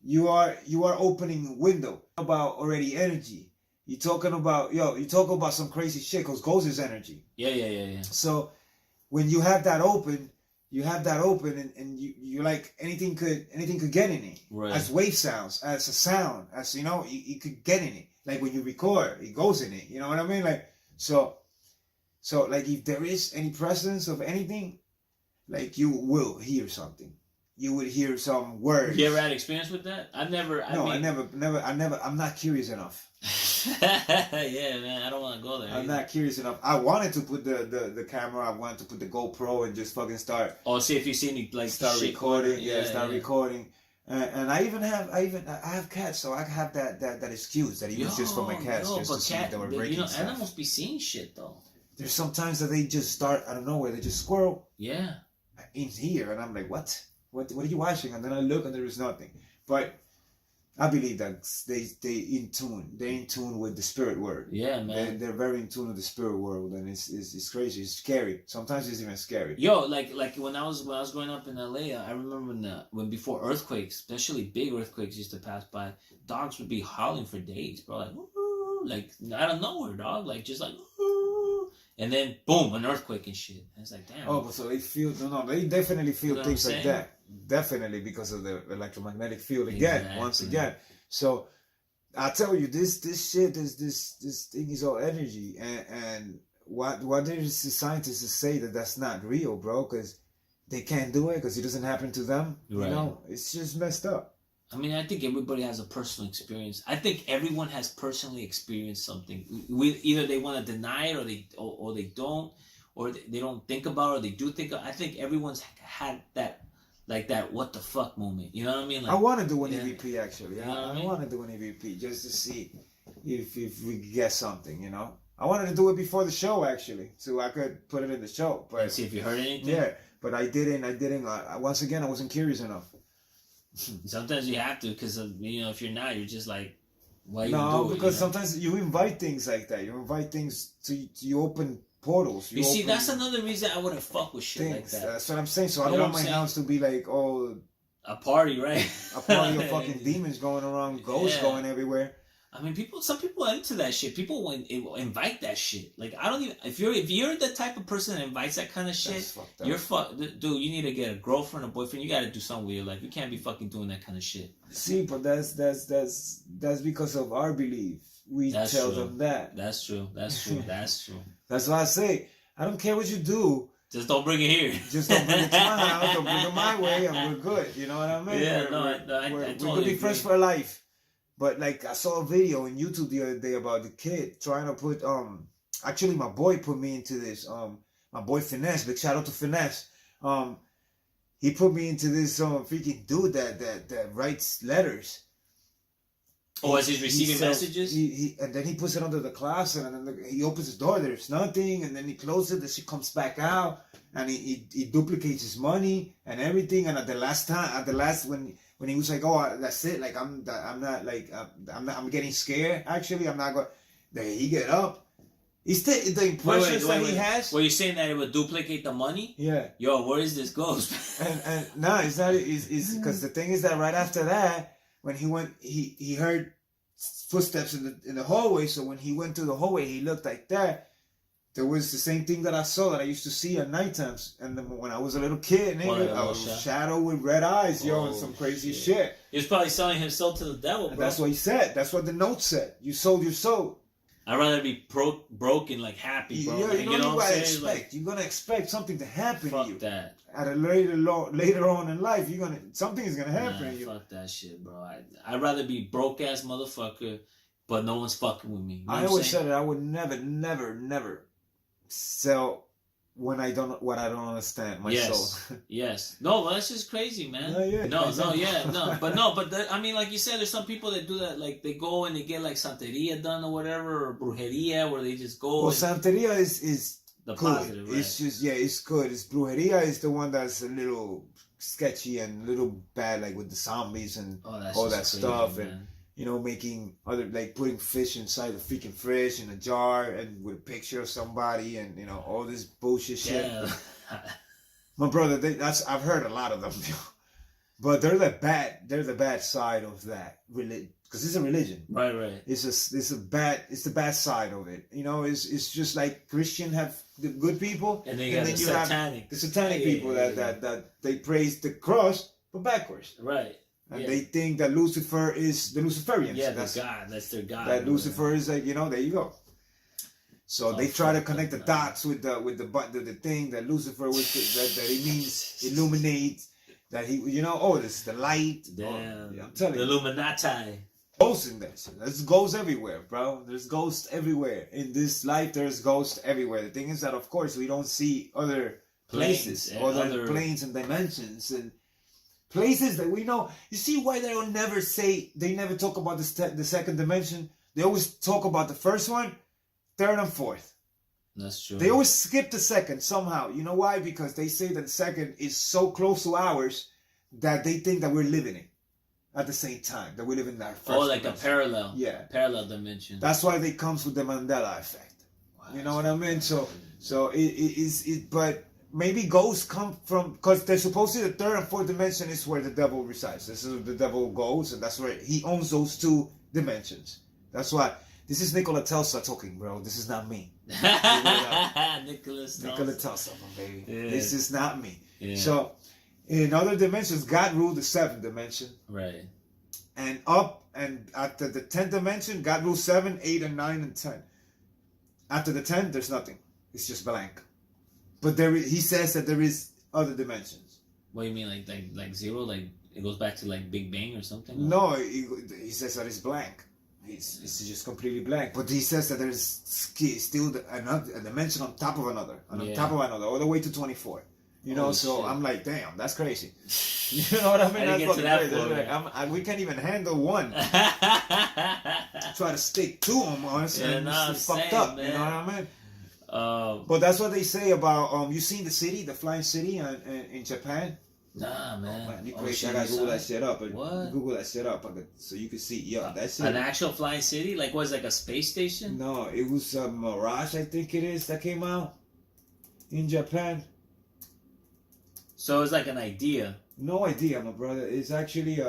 You are opening a window about already energy. You're talking about some crazy shit, because ghost is energy. Yeah. So when you have that open, and you like anything could get in it. Right. As wave sounds, as a sound, as you know, it could get in it. Like when you record, it goes in it. You know what I mean? Like so like if there is any presence of anything, like you will hear something. You would hear some words. You ever had experience with that? I never. I'm not curious enough. Yeah, man, I don't want to go there. I'm not curious enough. I wanted to put the camera. I wanted to put the GoPro and just fucking start. Oh, see if you see any like start shit recording. Recording. And I have cats, so I have that excuse that I use just for my cats, just to see if they were breaking stuff. Animals be seeing shit though. There's sometimes that they just start out of nowhere. They just squirrel. Yeah. In here, and I'm like, what? What are you watching? And then I look, and there is nothing. But I believe that they in tune. They're in tune with the spirit world. Yeah, man. They're very in tune with the spirit world, and it's crazy. It's scary. Sometimes it's even scary. Yo, like when I was growing up in LA, I remember when before earthquakes, especially big earthquakes, used to pass by, dogs would be howling for days, bro. Like out of nowhere, dog. Like just like. And then boom, an earthquake and shit. And it's like, damn. Oh, but so they feel they definitely feel things like that. Definitely, because of the electromagnetic field once again. So I tell you, this shit, this thing is all energy, and what is the scientists to say that that's not real, bro? Because they can't do it because it doesn't happen to them. Right. You know, it's just messed up. I mean, I think everybody has a personal experience. I think everyone has personally experienced something. Either they want to deny it, or they don't, or they don't think about it, or they do think. I think everyone's had that, like that what the fuck moment. You know what I mean? Like, I want to do an EVP actually. You know I want to do an EVP just to see if we get something. You know, I wanted to do it before the show actually, so I could put it in the show. But and see if you heard anything. Yeah, but I didn't. Once again, I wasn't curious enough. Sometimes you have to, because if you're not, you're just like, why you do it? No, because sometimes you invite things like that. You invite things you open portals. You see, that's another reason I wouldn't fuck with shit like that. That's what I'm saying. So I don't want my house to be like, oh, a party, right? A party of fucking demons going around, ghosts going everywhere. I mean, some people are into that shit. People will invite that shit. Like, I don't even, if you're the type of person that invites that kind of shit, you're dude, you need to get a girlfriend, a boyfriend. You got to do something with your life. You can't be fucking doing that kind of shit. See, but that's because of our belief. We tell them that. That's true. That's true. That's true. That's why I say, I don't care what you do. Just don't bring it here. Just don't bring it to my house. Don't bring it my way, and we're good. You know what I mean? Yeah, we're totally could be friends for life. But like, I saw a video on YouTube the other day about the kid trying to put actually my boy put me into this my boy Finesse, big shout out to Finesse. He put me into this freaking dude that writes letters. Oh, as he's receiving messages? And then he puts it under the closet, and then he opens his door, there's nothing, and then he closes it, then she comes back out, and he duplicates his money and everything. And at the last when he was like, oh, that's it, like I'm getting scared. Actually, I'm not going. Then he get up. It's the impressions that he has. Were you saying that it would duplicate the money? Yeah. Yo, where is this ghost? and no, it's not. It's because the thing is that right after that, when he went, he heard footsteps in the hallway. So when he went through the hallway, he looked like that. There was the same thing that I saw that I used to see at night times. And then when I was a little kid, nigga, I was a shadow with red eyes, and some crazy shit. He was probably selling himself to the devil, bro. That's what he said. That's what the note said. You sold your soul. I'd rather be broken, like happy, bro. Yeah, you know what I'm saying? Expect. Like, you're gonna expect something to happen to you. Fuck that. At a later on in life, something is gonna happen to you. Fuck that shit, bro. I'd rather be broke ass motherfucker, but no one's fucking with me. You know I always said that I would never sell what I don't understand myself. Yes. No, well, that's just crazy, man. But I mean, like you said, there's some people that do that. Like they go and they get like santeria done or whatever, or brujeria, where they just go. Well, santeria is the good. Positive, right? It's just it's good. It's brujeria is the one that's a little sketchy and a little bad, like with the zombies and all that stuff, man. And making other, like putting fish inside the freaking fish in a jar and with a picture of somebody and all this bullshit shit. Yeah. My brother, I've heard a lot of them, but they're the bad side of that religion, because it's a religion. Right. It's the bad side of it. It's just like Christian have the good people, and then you have the satanic people that they praise the cross but backwards. Right. And they think that Lucifer is the Luciferians. Yeah, that's God. That's their God. That Lucifer is like, there you go. So they try to connect the dots with the thing that Lucifer was that it means illuminate, that he this is the light. Damn. I'm telling you. The Illuminati. Ghosts in that shit. There's ghosts everywhere, bro. There's ghosts everywhere. In this life there's ghosts everywhere. The thing is that of course we don't see other places, other planes and dimensions and places that we know. You see why they never talk about the second dimension? They always talk about the first one, third, and fourth. That's true. They always skip the second somehow. You know why? Because they say that the second is so close to ours that they think that we're living it at the same time, that we live in that first like dimension. A parallel. Yeah. Parallel dimension. That's why they comes with the Mandela effect. Wow, you know what I mean? So but maybe ghosts come from, because they're supposedly the third and fourth dimension is where the devil resides. This is where the devil goes, and that's where he owns those two dimensions. That's why. This is T.R.L.T.S talking, bro. This is not me. T.R.L.T, baby. Yeah. This is not me. Yeah. So, in other dimensions, God ruled the seventh dimension. Right. And after the 10th dimension, God ruled 7, 8, and 9, and 10. After the 10, there's nothing. It's just blank. But he says that there is other dimensions. What do you mean, like zero? Like it goes back to like Big Bang or something? No, he says that it's blank. It's just completely blank. But he says that there's still a dimension on top of another, on top of another, all the way to 24. So I'm like, damn, that's crazy. You know what I mean? I didn't get to that crazy. We can't even handle one. Try to stick to them, honestly. Yeah, it's fucked up. Man. You know what I mean? But that's what they say about you seen the flying city in Japan? Nah, man. Oh, man, you crazy. I gotta Google that shit up. What? Google that shit up so you can see. Yeah, that shit. An actual flying city? Like like a space station? No, it was Mirage, I think it is, that came out in Japan. So it's like an idea. No idea, my brother. It's actually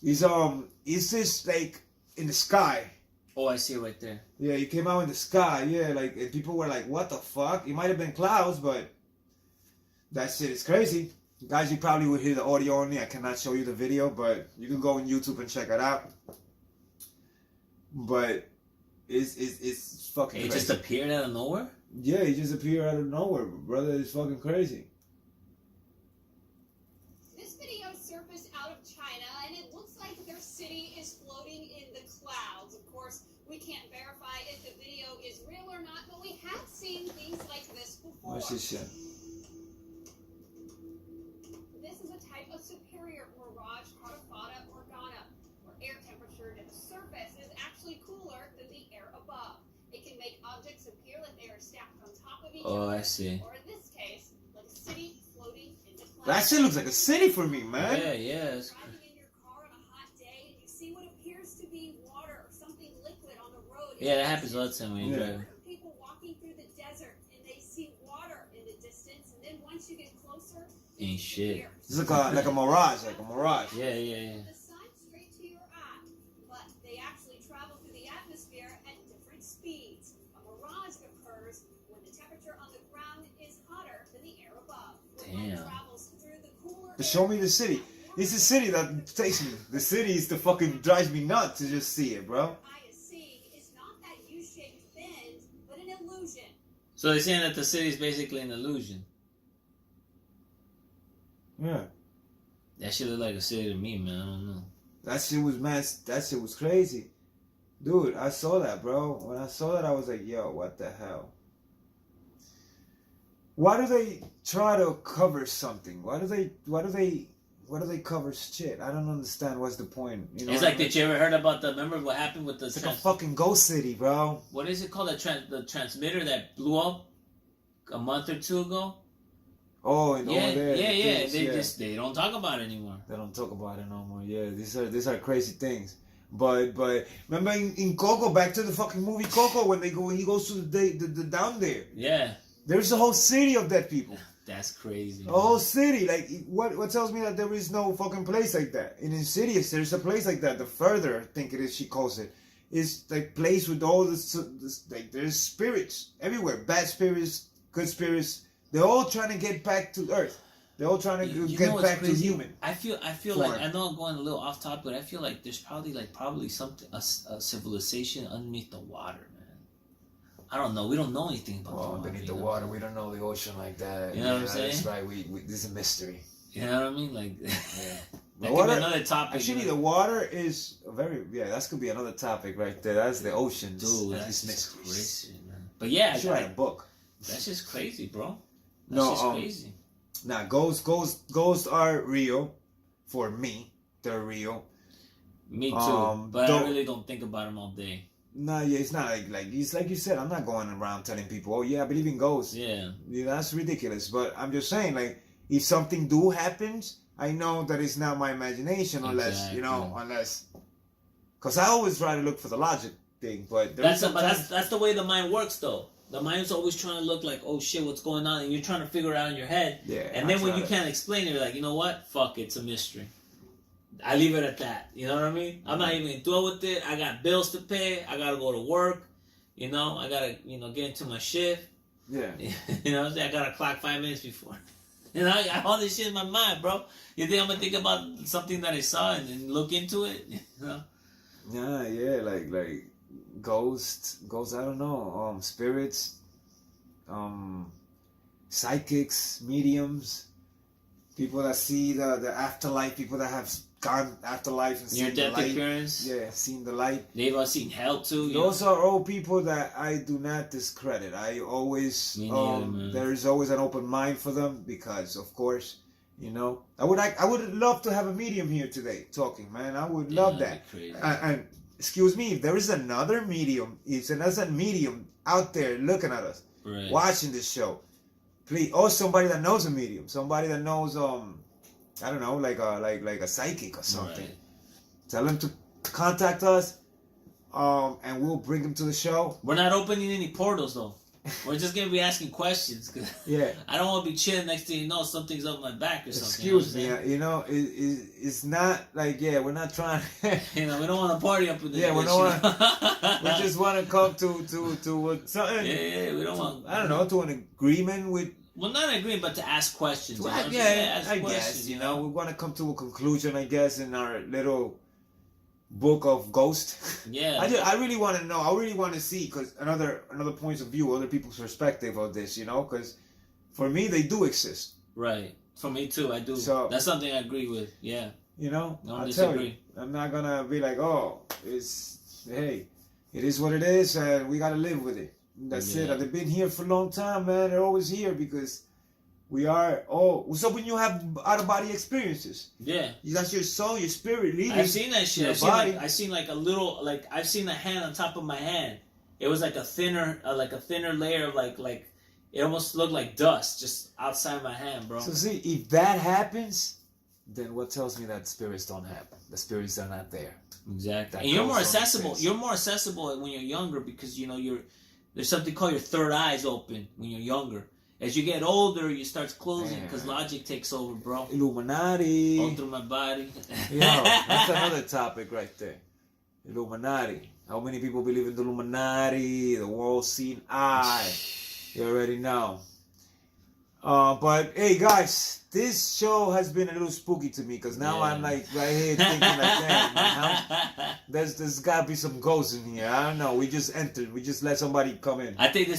it's this like in the sky. Oh, I see it right there. Yeah, it came out in the sky. Yeah, like and people were like, "What the fuck?" It might have been clouds, but that shit is crazy. Guys, you probably would hear the audio only. I cannot show you the video, but you can go on YouTube and check it out. But it's fucking It crazy. just appeared out of nowhere? Yeah, it just appeared out of nowhere, brother. It's fucking crazy. This video surfaced out of China, and it looks like their city is floating in the clouds. Of course, we can't verify if the video is real or not, but we have seen things like this before. What's this shit? This is a type of superior mirage Cartafata Morgana, where air temperature at the surface is actually cooler than the air above. It can make objects appear like they are stacked on top of each Oh, other, I see. or in this case, like a city floating in the clouds. That shit looks like a city for me, man. Yeah. It's Driving in your car on a hot day, and you see what appears to be water or something liquid on the road. Yeah, that happens all the time when you're Yeah. driving. People walking through the desert, and they see water in the distance, and then once you get closer, Ain't shit. It's like a mirage, like a mirage. Yeah. the sun straight to your eye, but they actually travel through the atmosphere at different speeds. A mirage occurs when the temperature on the ground is hotter than the air above. When light Damn. travels through the cooler But show me the city. It's the city that takes me. The city is the fucking drives me nuts to just see it, bro. eye is seeing is not that U-shaped bend, but an illusion. So they're saying that the city is basically an illusion. Yeah. That shit look like a city to me, man. I don't know. That shit was mad. That shit was crazy. Dude, I saw that, bro. When I saw that, I was like, yo, what the hell? Why do they try to cover something? Why do they cover shit? I don't understand. What's the point? You know It's what like, I mean? did you ever heard about remember what happened with the, It's like a fucking ghost city, bro. what is it called? The transmitter that blew up a month or two ago? Oh, and Yeah, over there. the yeah. things, They don't talk about it anymore. They don't talk about it no more. Yeah, these are crazy things. But remember in Coco, back to the fucking movie Coco, when he goes to the down there. Yeah. There's a whole city of dead people. That's crazy. A whole city. Like what tells me that there is no fucking place like that? In Insidious, there's a place like that. The further, I think it is, she calls it, is like place with all this like there's spirits everywhere. Bad spirits, good spirits. They're all trying to get back to Earth. They're all trying to You know get what's back to crazy? human. I feel form. like, I know I'm going a little off topic, but I feel like there's probably something a civilization underneath the water, man. I don't know. We don't know anything about the water. Underneath you the know? water, we don't know the ocean like that. You know what I'm saying? That's right. We this is a mystery. You know what I mean? Like, Yeah. that The could water- be another topic. Actually, you the know? water is that could be another topic right there. That's the oceans. Dude, That's that's these just mysteries. crazy, man. But yeah, You should write a book. that's just crazy, bro. That's No, just crazy. Nah, ghosts are real for me. They're real. Me too. But I don't- really don't think about them all day. Nah, yeah, it's not like it's like you said. I'm not going around telling people, "Oh yeah, I believe in ghosts." Yeah. Yeah, that's ridiculous. But I'm just saying, like, if something do happens, I know that it's not my imagination, unless because I always try to look for the logic thing. But That's the way the mind works, though. The mind's always trying to look like, oh shit, what's going on? And you're trying to figure it out in your head. Yeah, And I then when try you to- can't explain it, you're like, you know what? Fuck, it's a mystery. I leave it at that. You know what I mean? I'm not even gonna deal with it. I got bills to pay. I gotta go to work. You know, I gotta, get into my shift. Yeah. You know what I'm saying? I gotta clock 5 minutes before. You know, I got all this shit in my mind, bro. You think I'm gonna think about something that I saw and then look into it? You know? Yeah, like ghosts, I don't know, spirits, psychics, mediums, people that see the afterlife, people that have gone afterlife and Near seen the death light. appearance. Yeah, seen the light. They've all seen hell too. you Those know? are all people that I do not discredit. I always Me neither, man. there is always an open mind for them because, of course, I would love to have a medium here today talking, man. I would love that'd that. be crazy. And excuse me, if there is another medium, if there's a medium out there looking at us, Right. watching this show, please, or somebody that knows a medium, somebody that knows I don't know, like a psychic or something. Right. Tell them to contact us, and we'll bring them to the show. We're not opening any portals though. We're just gonna be asking questions. Cause Yeah. I don't want to be chilling next thing you know something's up my back or something. Excuse me, you know, it's not like, yeah, we're not trying. You know, we don't want to party up in this. Yeah, we bitch, don't you know? we just want to come to something. Yeah, we don't want. I don't know, to an agreement with. Well, not agreeing, but to ask questions. You know? Yeah, ask I questions, guess, you know, we want to come to a conclusion, I guess, in our little book of ghost. Yeah. I really want to know. I really want to see, because another points of view, other people's perspective of this, you know, because for me they do exist. Right. For me too, I do. So that's something I agree with. Yeah. You know, Don't I disagree. tell you, I'm not gonna be like, oh, hey, it is what it is, and we gotta live with it. That's it. They've been here for a long time, man. They're always here because we are. Oh, what's up when you have out of body experiences? Yeah. That's your soul, your spirit leaving. I've seen that shit. Your I've seen like a little, like I've seen a hand on top of my hand. It was like a thinner layer of like it almost looked like dust just outside my hand, bro. So see, if that happens, then what tells me that spirits don't happen? The spirits are not there. Exactly. And you're more accessible. You're more accessible when you're younger because you know there's something called your third eye's open when you're younger. As you get older, you start closing because logic takes over, bro. Illuminati. All through my body. Yeah, that's another topic right there. Illuminati. How many people believe in the Illuminati, the world seen eye? You already know. But hey, guys, this show has been a little spooky to me because now I'm like right here thinking like, damn, man, there's gotta be some ghosts in here. I don't know. We just entered. We just let somebody come in. I think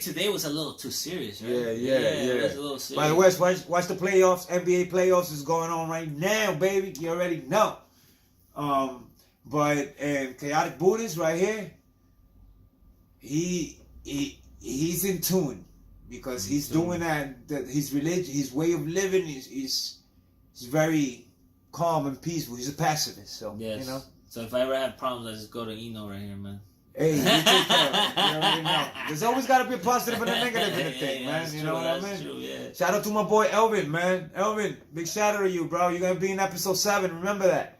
today was a little too serious, right? Yeah. It was a little serious. By the way, watch the playoffs. NBA playoffs is going on right now, baby. You already know. But Chaoticbuddhist right here, he's in tune. Because he's doing that his religion, his way of living is very calm and peaceful. He's a pacifist, so you know. So if I ever have problems, I just go to Eno right here, man. Hey, you take care of it. You already know. There's always got to be a positive and a negative in the thing, man. You know what I mean? True, yeah. Shout out to my boy Elvin, man. Elvin, big shout out to you, bro. You're gonna be in episode 7. Remember that.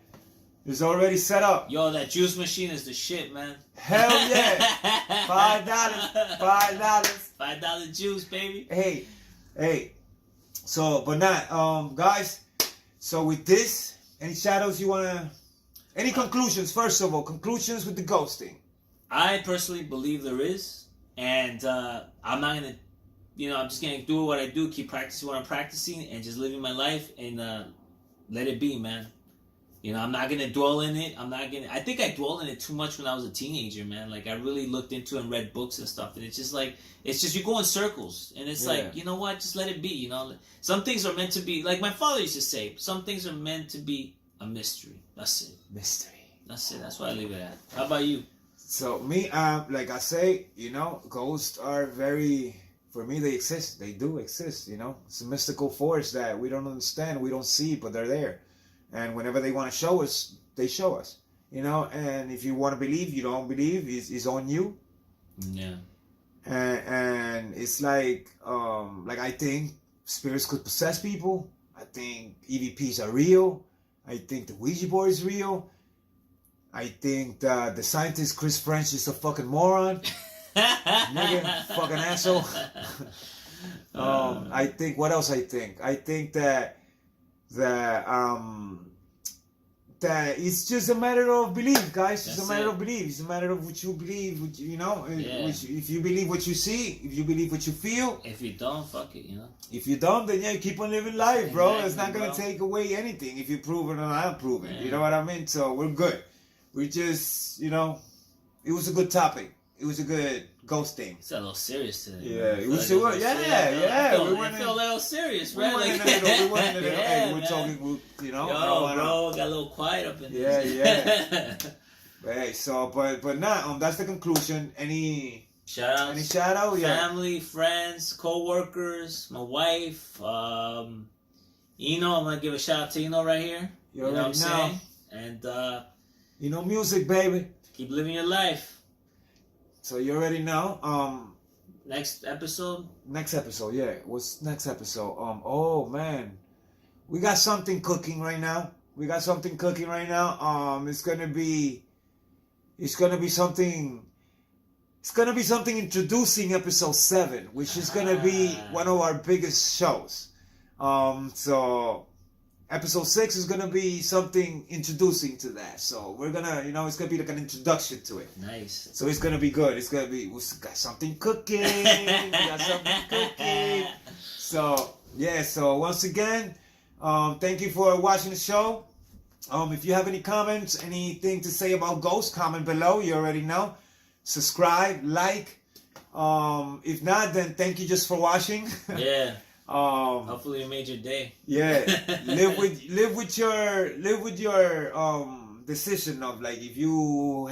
It's already set up. Yo, that juice machine is the shit, man. Hell yeah. $5. $5 juice, baby. Hey. So, but not, guys. So with this, any shadows you wanna? Any conclusions? First of all, conclusions with the ghosting. I personally believe there is, and I'm not gonna, I'm just gonna do what I do, keep practicing what I'm practicing, and just living my life and let it be, man. I'm not going to dwell in it. I think I dwelled in it too much when I was a teenager, man. Like, I really looked into and read books and stuff. And it's just you go in circles. And it's like, you know what? Just let it be, Some things are meant to be, like my father used to say, some things are meant to be a mystery. That's it. Mystery. That's it. That's why I leave it at. How about you? So, me, like I say, ghosts are very, for me, they exist. They do exist, It's a mystical force that we don't understand, we don't see, but they're there. And whenever they want to show us, they show us. And if you want to believe, you don't believe, it's on you. Yeah. And it's like I think spirits could possess people. I think EVPs are real. I think the Ouija board is real. I think the scientist Chris French is a fucking moron. Nigga, fucking asshole. I think, what else I think? I think that it's just a matter of belief, guys. It's a matter of belief. It's a matter of what you believe, if you believe what you see, if you believe what you feel. If you don't, fuck it, If you don't, then you keep on living life, bro. Exactly, It's not going to take away anything if you prove it or not prove it. You know what I mean? So we're good. We just, it was a good topic. It was a good ghosting. It's a little serious today. Yeah, it was. Yeah. We feel a little serious, right? We went in a little. Hey, we're talking. Yo, bro, got a little quiet up in there. Yeah. Hey, so but now that's the conclusion. Any shout-outs? Any shout-out? Yeah. Family, friends, co-workers, my wife. I'm gonna give a shout out to Eno right here. You know what I'm saying? And Innomuzik, baby. Keep living your life. So you already know. Next episode, yeah. What's next episode? Oh man, we got something cooking right now. It's gonna be something it's gonna be something introducing episode 7, which is gonna be one of our biggest shows. So episode 6 is gonna be something introducing to that. So we're gonna, it's gonna be like an introduction to it. Nice. So it's gonna be good. It's gonna be, we got something cooking. We got something cooking. So yeah. So once again, thank you for watching the show. If you have any comments, anything to say about ghosts, comment below. You already know. Subscribe, like. If not, then thank you just for watching. Yeah. Hopefully it made your day. Yeah. live with your decision of like if you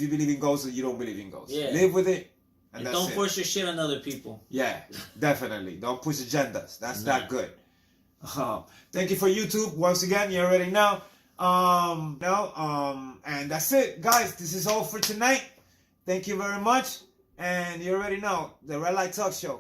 believe in ghosts or you don't believe in ghosts. Yeah. Live with it. And don't force your shit on other people. Yeah, definitely. Don't push agendas. That's not good. Thank you for YouTube once again. You already know. And that's it, guys. This is all for tonight. Thank you very much. And you already know the Red Light Talk Show.